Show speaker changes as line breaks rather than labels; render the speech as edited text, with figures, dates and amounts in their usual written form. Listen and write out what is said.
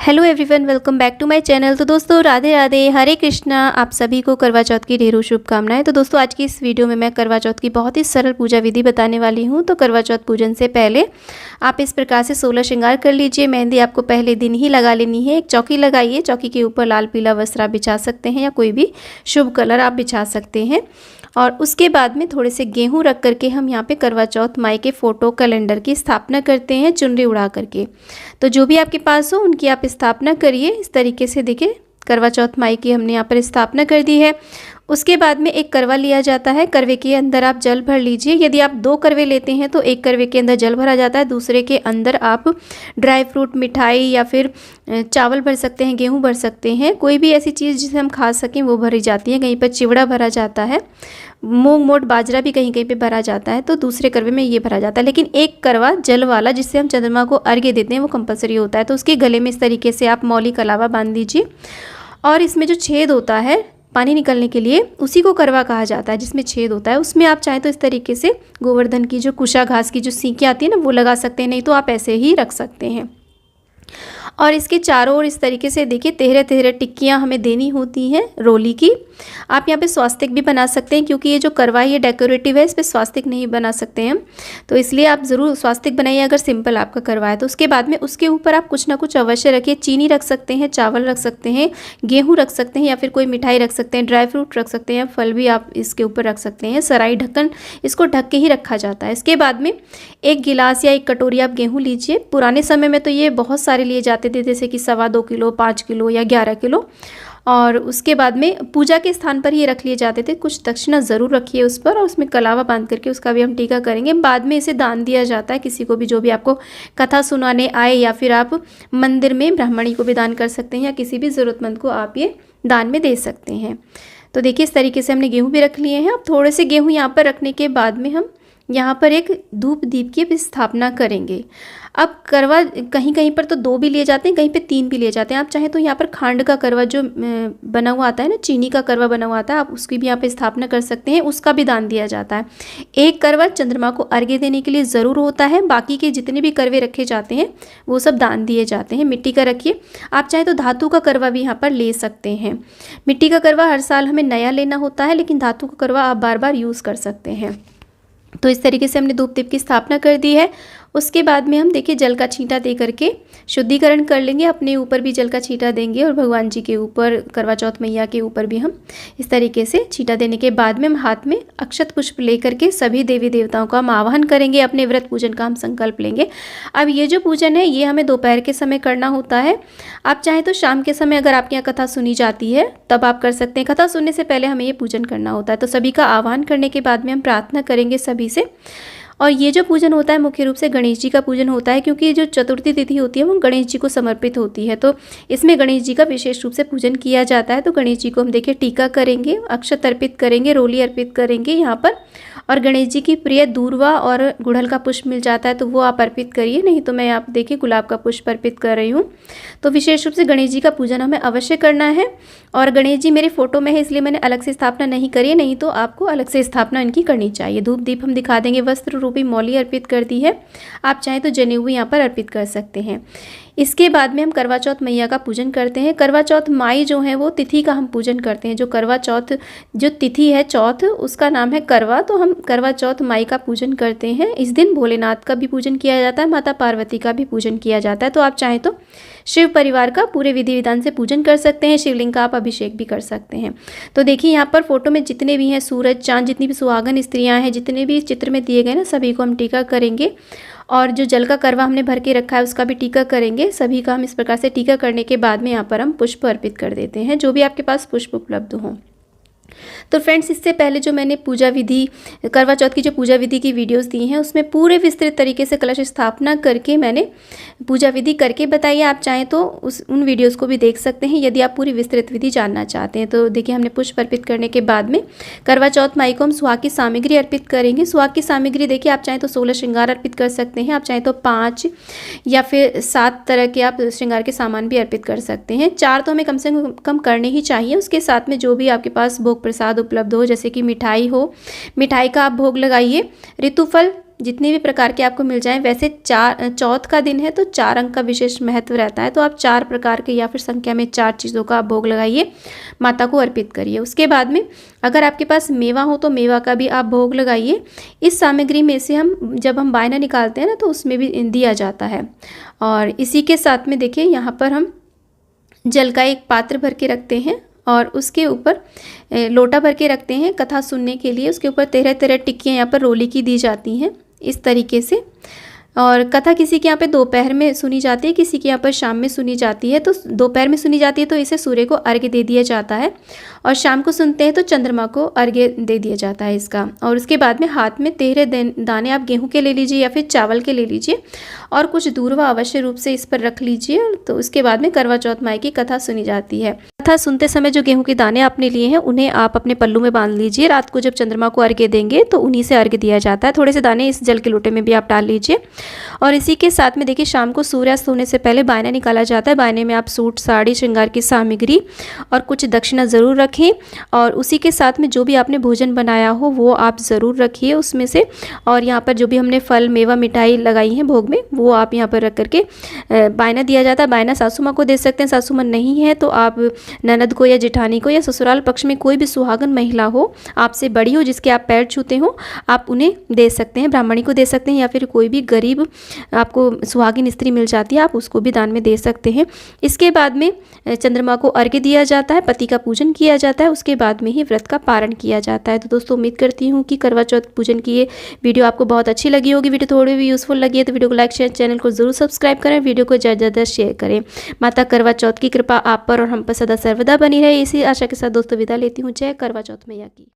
Hello everyone, welcome back to my channel. तो दोस्तों राधे राधे, हरे कृष्णा। आप सभी को करवा चौथ की ढेरों शुभकामनाएं। तो दोस्तों आज की इस वीडियो में मैं करवा चौथ की बहुत ही सरल पूजा विधि बताने वाली हूं। तो करवा चौथ पूजन से पहले आप इस प्रकार से 16 श्रृंगार कर लीजिए। मेहंदी आपको पहले दिन ही लगा लेनी है। एक चौकी लगाइए, चौकी के ऊपर लाल पीला वस्त्र आप बिछा सकते हैं या कोई भी शुभ कलर आप बिछा सकते हैं। और उसके बाद में थोड़े से गेहूं रख करके हम यहाँ पे करवा चौथ माई के फ़ोटो कैलेंडर की स्थापना करते हैं, चुनरी उड़ा करके। तो जो भी आपके पास हो उनकी आप स्थापना करिए। इस तरीके से देखिए करवा चौथ माई की हमने यहाँ पर स्थापना कर दी है। उसके बाद में एक करवा लिया जाता है। करवे के अंदर आप जल भर लीजिए। यदि आप 2 करवे लेते हैं तो एक करवे के अंदर जल भरा जाता है, दूसरे के अंदर आप ड्राई फ्रूट, मिठाई या फिर चावल भर सकते हैं, गेहूं भर सकते हैं। कोई भी ऐसी चीज़ जिसे हम खा सकें वो भरी जाती है। कहीं पर चिवड़ा भरा जाता है, मूंग मोट बाजरा भी कहीं कहीं पे भरा जाता है। तो दूसरे करवे में ये भरा जाता है। लेकिन एक करवा जल वाला जिससे हम चंद्रमा को अर्घ्य देते हैं वो कंपलसरी होता है। तो उसके गले में इस तरीके से आप मौली कलावा बांध दीजिए। और इसमें जो छेद होता है पानी निकलने के लिए, उसी को करवा कहा जाता है। जिसमें छेद होता है उसमें आप चाहें तो इस तरीके से गोवर्धन की जो कुशा घास की जो सींकें आती है ना वो लगा सकते हैं, नहीं तो आप ऐसे ही रख सकते हैं। और इसके चारों ओर इस तरीके से देखिए 13 टिक्कियाँ हमें देनी होती हैं रोली की। आप यहाँ पे स्वास्तिक भी बना सकते हैं, क्योंकि ये जो करवा ये डेकोरेटिव है, इस पर स्वास्तिक नहीं बना सकते हैं, तो इसलिए आप ज़रूर स्वास्तिक बनाइए अगर सिंपल आपका करवा है तो। उसके बाद में उसके ऊपर आप कुछ ना कुछ अवश्य रखिए। चीनी रख सकते हैं, चावल रख सकते हैं, गेहूँ रख सकते हैं या फिर कोई मिठाई रख सकते हैं, ड्राई फ्रूट रख सकते हैं, फल भी आप इसके ऊपर रख सकते हैं। सराई ढक्कन इसको ढक के ही रखा जाता है। इसके बाद में एक गिलास या एक कटोरी आप गेहूँ लीजिए। पुराने समय में तो ये बहुत सारे लिए जाते थे, जैसे कि 2.25 किलो, 5 किलो या 11 किलो। और उसके बाद में पूजा के स्थान पर ये रख लिए जाते थे। कुछ दक्षिणा ज़रूर रखिए उस पर, और उसमें कलावा बांध करके उसका भी हम टीका करेंगे। बाद में इसे दान दिया जाता है किसी को भी, जो भी आपको कथा सुनाने आए, या फिर आप मंदिर में ब्राह्मणी को भी दान कर सकते हैं, या किसी भी ज़रूरतमंद को आप ये दान में दे सकते हैं। तो देखिए इस तरीके से हमने गेहूँ भी रख लिए हैं। अब थोड़े से गेहूँ यहाँ पर रखने के बाद में हम यहाँ पर एक धूप दीप की भी स्थापना करेंगे। अब करवा कहीं कहीं पर तो 2 भी लिए जाते हैं, कहीं पे 3 भी लिए जाते हैं। आप चाहें तो यहाँ पर खांड का करवा जो बना हुआ आता है ना, चीनी का करवा बना हुआ आता है, आप उसकी भी यहाँ पे स्थापना कर सकते हैं। उसका भी दान दिया जाता है। एक करवा चंद्रमा को अर्घ्य देने के लिए ज़रूर होता है। बाकी के जितने भी करवे रखे जाते हैं वो सब दान दिए जाते हैं। मिट्टी का रखिए। आप चाहें तो धातु का करवा भी यहाँ पर ले सकते हैं। मिट्टी का करवा हर साल हमें नया लेना होता है, लेकिन धातु का करवा आप बार बार यूज़ कर सकते हैं। तो इस तरीके से हमने धूप दीप की स्थापना कर दी है। उसके बाद में हम देखिए जल का छींटा दे करके शुद्धिकरण कर लेंगे। अपने ऊपर भी जल का छींटा देंगे और भगवान जी के ऊपर, करवा चौथ मैया के ऊपर भी हम इस तरीके से छींटा देने के बाद में हम हाथ में अक्षत पुष्प ले करके सभी देवी देवताओं का हम आवाहन करेंगे। अपने व्रत पूजन का हम संकल्प लेंगे। अब ये जो पूजन है ये हमें दोपहर के समय करना होता है। आप चाहें तो शाम के समय अगर आपके यहाँ कथा सुनी जाती है तब आप कर सकते हैं। कथा सुनने से पहले हमें ये पूजन करना होता है। तो सभी का आह्वान करने के बाद में हम प्रार्थना करेंगे सभी से। और ये जो पूजन होता है मुख्य रूप से गणेश जी का पूजन होता है, क्योंकि जो चतुर्थी तिथि होती है वो गणेश जी को समर्पित होती है। तो इसमें गणेश जी का विशेष रूप से पूजन किया जाता है। तो गणेश जी को हम देखिए टीका करेंगे, अक्षत अर्पित करेंगे, रोली अर्पित करेंगे यहाँ पर। और गणेश जी की प्रिय दूर्वा और गुड़हल का पुष्प मिल जाता है तो वो आप अर्पित करिए, नहीं तो मैं आप देखिए गुलाब का पुष्प अर्पित कर रही हूँ। तो विशेष रूप से गणेश जी का पूजन हमें अवश्य करना है। और गणेश जी मेरे फोटो में है इसलिए मैंने अलग से स्थापना नहीं करी है, नहीं तो आपको अलग से स्थापना इनकी करनी चाहिए। धूप दीप हम दिखा देंगे। वस्त्र रूपी मौली अर्पित कर दी है। आप चाहें तो जनेऊ भी यहाँ पर अर्पित कर सकते हैं। इसके बाद में हम करवा चौथ मैया का पूजन करते हैं। करवा चौथ माई जो है वो तिथि का हम पूजन करते हैं। जो करवा चौथ जो तिथि है चौथ, उसका नाम है करवा, तो हम करवा चौथ माई का पूजन करते हैं। इस दिन भोलेनाथ का भी पूजन किया जाता है, माता पार्वती का भी पूजन किया जाता है। तो आप चाहें तो शिव परिवार का पूरे विधि विधान से पूजन कर सकते हैं। शिवलिंग का आप अभिषेक भी कर सकते हैं। तो देखिए यहाँ पर फोटो में जितने भी हैं सूरज चांद, जितनी भी सुहागन स्त्रियाँ हैं, जितने भी इस चित्र में दिए गए ना, सभी को हम टीका करेंगे। और जो जल का करवा हमने भर के रखा है उसका भी टीका करेंगे। सभी का हम इस प्रकार से टीका करने के बाद में यहाँ पर हम पुष्प अर्पित कर देते हैं, जो भी आपके पास पुष्प उपलब्ध हों। तो फ्रेंड्स इससे पहले जो मैंने पूजा विधि, करवा चौथ की जो पूजा विधि की वीडियोस दी हैं उसमें पूरे विस्तृत तरीके से कलश स्थापना करके मैंने पूजा विधि करके बताई है। आप चाहें तो उन वीडियोस को भी देख सकते हैं यदि आप पूरी विस्तृत विधि जानना चाहते हैं। तो देखिए हमने पुष्प अर्पित करने के बाद में करवा चौथ माई को हम सुहाग की सामग्री अर्पित करेंगे। सुहाग की सामग्री देखिए आप चाहें तो 16 श्रृंगार अर्पित कर सकते हैं। आप चाहें तो 5 या फिर 7 तरह के आप श्रृंगार के सामान भी अर्पित कर सकते हैं। 4 तो हमें कम से कम करने ही चाहिए। उसके साथ में जो भी आपके पास भोग प्रसाद उपलब्ध हो, जैसे कि मिठाई हो, मिठाई का आप भोग लगाइए। ऋतुफल जितने भी प्रकार के आपको मिल जाएं, वैसे चौथ का दिन है तो 4 अंक का विशेष महत्व रहता है, तो आप 4 प्रकार के या फिर संख्या में 4 चीज़ों का आप भोग लगाइए, माता को अर्पित करिए। उसके बाद में अगर आपके पास मेवा हो तो मेवा का भी आप भोग लगाइए। इस सामग्री में से हम जब हम बायना निकालते हैं ना तो उसमें भी दिया जाता है। और इसी के साथ में देखिए यहाँ पर हम जल का एक पात्र भर के रखते हैं और उसके ऊपर लोटा भर के रखते हैं कथा सुनने के लिए। उसके ऊपर 13 टिक्कियाँ यहाँ पर रोली की दी जाती हैं इस तरीके से। और कथा किसी के यहाँ पे दोपहर में सुनी जाती है, किसी के यहाँ पर शाम में सुनी जाती है। तो दोपहर में सुनी जाती है तो इसे सूर्य को अर्घ्य दे दिया जाता है, और शाम को सुनते हैं तो चंद्रमा को अर्घ्य दे दिया जाता है इसका। और उसके बाद में हाथ में 13 दाने आप गेहूं के ले लीजिए या फिर चावल के ले लीजिए, और कुछ दूर्वा अवश्य रूप से इस पर रख लीजिए। तो उसके बाद में करवा चौथ माई की कथा सुनी जाती है। कथा सुनते समय जो गेहूं के दाने आपने लिए हैं उन्हें आप अपने पल्लू में बांध लीजिए। रात को जब चंद्रमा को अर्घ्य देंगे तो उन्हीं से अर्घ्य दिया जाता है। थोड़े से दाने इस जल के लोटे में भी आप डाल लीजिए। और इसी के साथ में देखिए शाम को सूर्यास्त होने से पहले बायना निकाला जाता है। बायने में आप सूट, साड़ी, श्रृंगार की सामग्री और कुछ दक्षिणा ज़रूर रखें। और उसी के साथ में जो भी आपने भोजन बनाया हो वो आप ज़रूर रखिए उसमें से। और यहाँ पर जो भी हमने फल, मेवा, मिठाई लगाई है भोग में वो आप यहाँ पर रख करके बायना दिया जाता है। बायना सासू माँ को दे सकते हैं। सासू माँ नहीं है तो आप ननद को या जेठानी को या ससुराल पक्ष में कोई भी सुहागन महिला हो, आपसे बड़ी हो, जिसके आप पैर छूते हो, आप उन्हें दे सकते हैं। ब्राह्मणी को दे सकते हैं या फिर कोई भी गरीब आपको सुहागिन स्त्री मिल जाती है आप उसको भी दान में दे सकते हैं। इसके बाद में चंद्रमा को अर्घ्य दिया जाता है, पति का पूजन किया जाता है, उसके बाद में ही व्रत का पारण किया जाता है। तो दोस्तों उम्मीद करती हूँ कि करवा चौथ पूजन की ये वीडियो आपको बहुत अच्छी लगी होगी। वीडियो थोड़ी भी यूजफुल लगी है तो वीडियो को लाइक शेयर, चैनल को जरूर सब्सक्राइब करें, वीडियो को ज़्यादा से ज़्यादा शेयर करें। माता करवा चौथ की कृपा आप पर और हम पर सदा सर्वदा बनी रहे, इसी आशा के साथ दोस्तों विदा लेती हूँ। जय करवा चौथ मैया की।